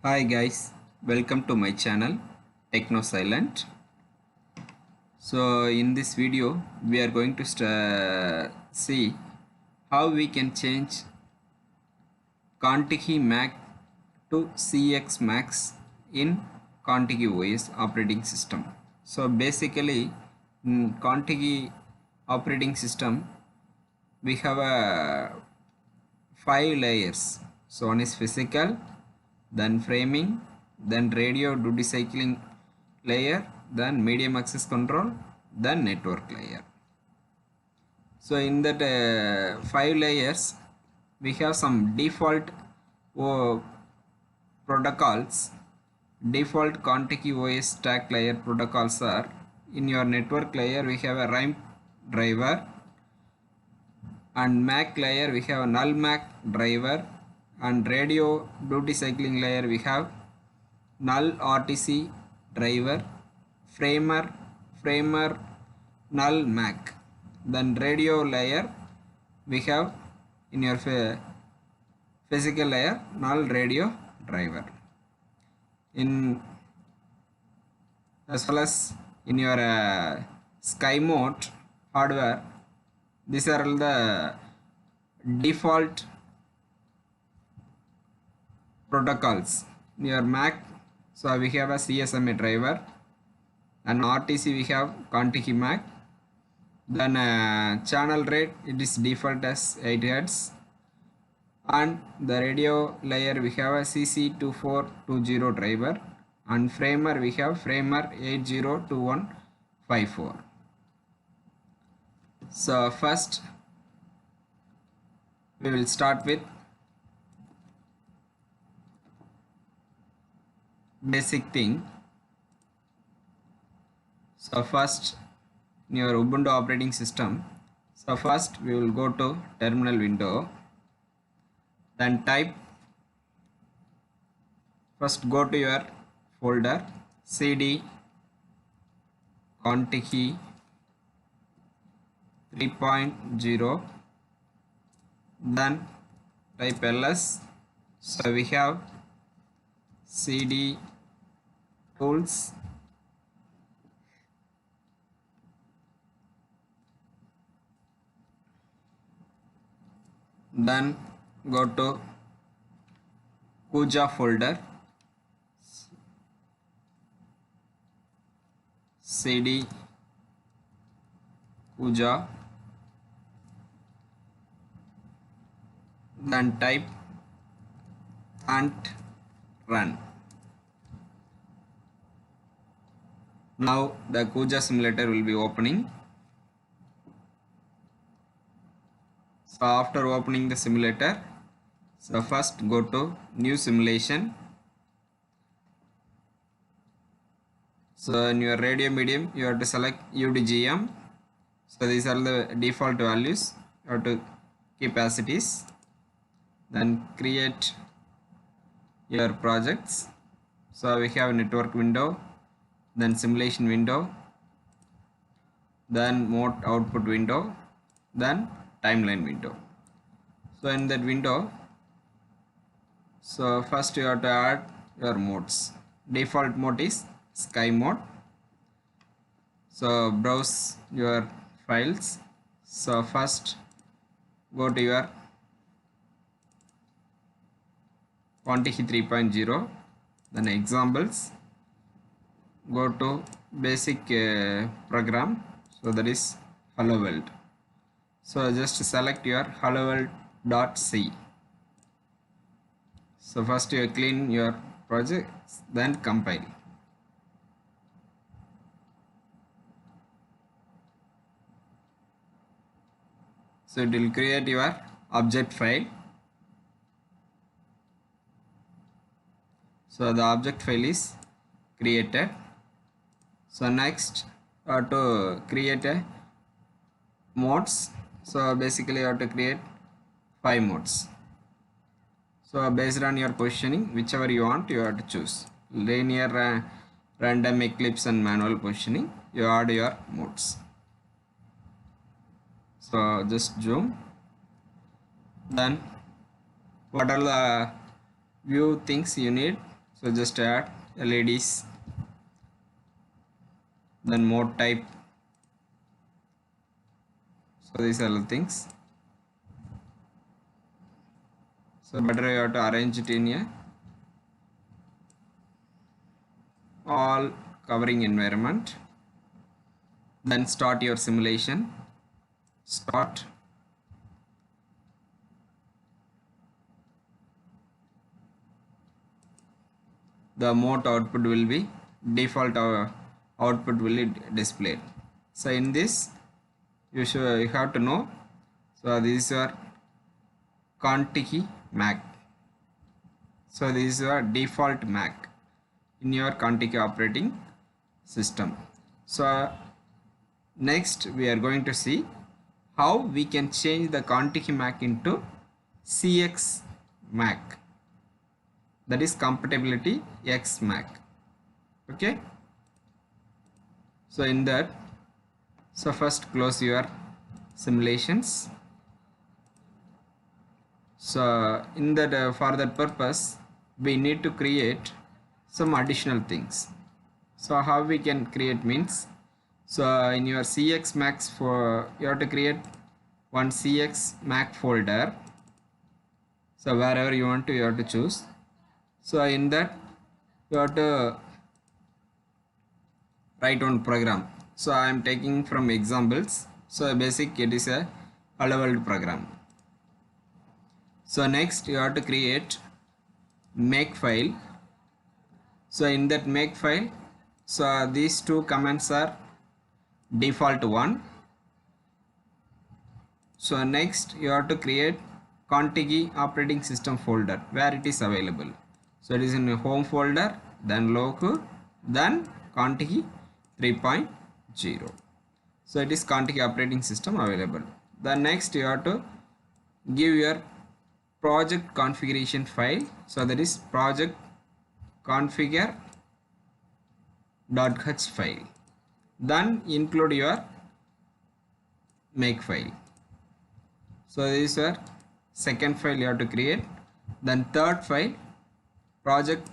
Hi guys, welcome to my channel Techno Silent. So in this video we are going to see how we can change Contiki Mac to CX Max in Contiki OS operating system. So basically in Contiki operating system we have five layers. So one is physical, then framing, then radio duty cycling layer, then medium access control, then network layer. So in that five layers we have some default protocols. Default Contiki OS stack layer protocols are: in your network layer we have a RIME driver, and Mac layer we have a null Mac driver, and radio duty cycling layer we have null RTC driver, framer null Mac. Then radio layer we have in your physical layer null radio driver. In as well as in your sky mode hardware, these are all the default protocols. In your Mac, so we have a CSMA driver, and RTC we have Contiki Mac. Then channel rate, it is default as 8 Hz, and the radio layer we have a CC2420 driver, and framer we have framer 802154. So first we will start with basic thing. So first in your Ubuntu operating system, so first we will go to terminal window, then type, first go to your folder cd Contiki 3.0, then type ls. So we have cd tools, then go to Kuja folder, cd Kuja, then type and run. Now the Kuja simulator will be opening. So after opening the simulator, so first go to new simulation. So in your radio medium you have to select UDGM. So these are the default values, you have to keep as it is. Then create your projects. So we have a network window, then simulation window, then mode output window, then timeline window. So in that window, so first you have to add your modes. Default mode is sky mode. So browse your files. So first go to your Contiki 3.0, then examples, go to basic program, so that is hello world. So just select your hello world.c. So first you clean your project, then compile. So it will create your object file. So the object file is created. So next to create a modes. So basically you have to create 5 modes. So based on your positioning, whichever you want, you have to choose linear, random, eclipse, and manual positioning. You add your modes. So just zoom. Then what are the view things you need? So just add LEDs, then mode type. So these are the things. So better you have to arrange it in a all covering environment. Then start your simulation. Start. The mode output will be default output will be displayed. So in this you have to know. So this is your Contiki Mac. So this is your default Mac in your Contiki operating system. So next we are going to see how we can change the Contiki Mac into CX Mac, that is compatibility X Mac. Okay, so in that, so first close your simulations. So in that for that purpose we need to create some additional things. So how we can create means, so in your CX Max, for you have to create one CX Mac folder. So wherever you want to, you have to choose. So in that you have to write one program. So I am taking from examples. So basic, it is a hello world program. So next you have to create make file. So in that make file, so these two commands are default one. So next you have to create Contiki operating system folder where it is available. So it is in a home folder, then local, then Contiki 3.0. So it is Contiki operating system available. Then next you have to give your project configuration file. So that is project configure.h file. Then include your make file. So this is your second file you have to create. Then third file, project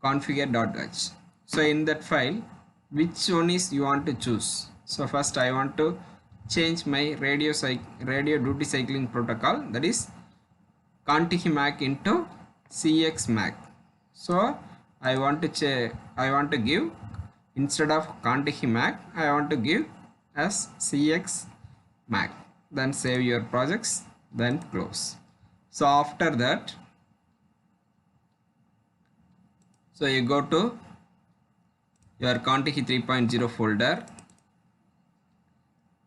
configure.h. So in that file, which one is you want to choose? So first I want to change my radio duty cycling protocol, that is Contiki Mac into CX Mac. So I want to give, instead of Contiki Mac, I want to give as CX Mac. Then save your projects, then close. So after that, so you go to your Contiki 3.0 folder.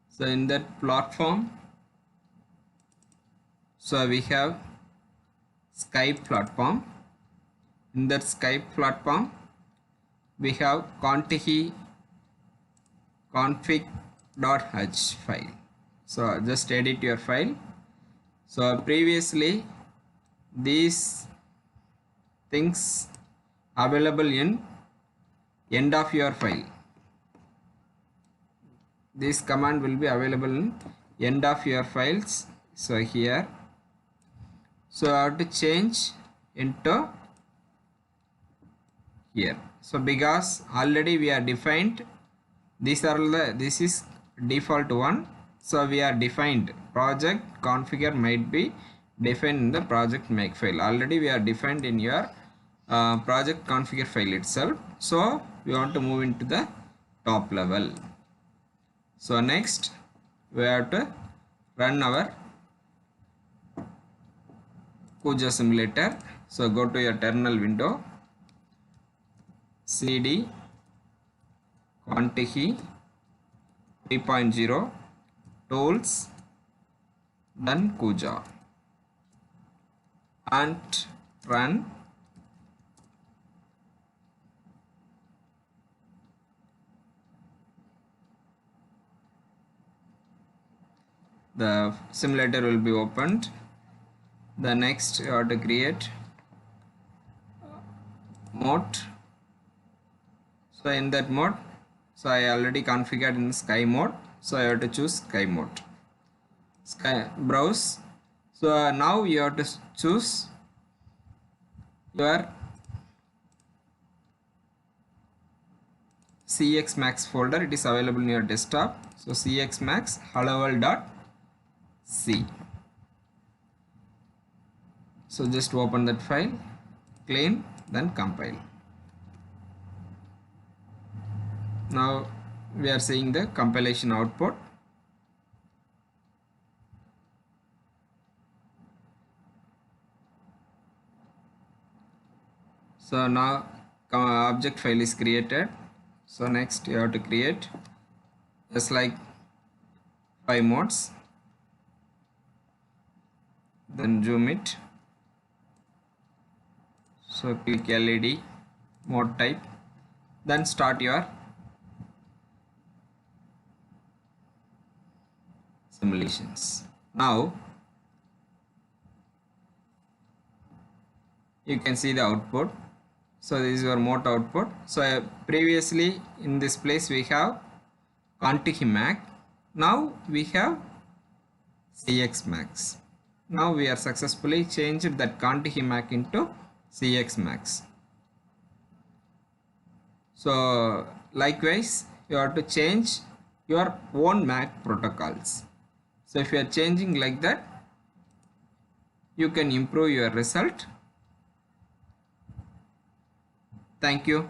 So in that platform, so we have Skype platform. In that Skype platform, we have Contiki config.h file. So just edit your file. So previously these things available in end of your file. This command will be available in end of your files. So here, so I have to change into here. So because already we are defined, this is default one. So we are defined project configure might be defined in the project make file. Already we are defined in your project configure file itself. So we want to move into the top level. So next we have to run our Kuja simulator. So go to your terminal window, cd Contiki 3.0 tools, then Kuja, and run. The simulator will be opened. The next you have to create mode. So in that mode, so I already configured in sky mode, so I have to choose sky mode. Sky browse. So now you have to choose your cxmax folder, it is available in your desktop. So cxmax helloworld.c. So just open that file, clean, then compile. Now we are seeing the compilation output. So now object file is created. So next you have to create just like 5 modes, then zoom it. So click LED mode type, then start your simulations. Now you can see the output. So this is your mode output. So previously in this place we have ContiHimac. Now we have cxmax. Now we are successfully changed that ContiHimac into cxmax. So likewise you have to change your own Mac protocols. So if you are changing like that, you can improve your result. Thank you.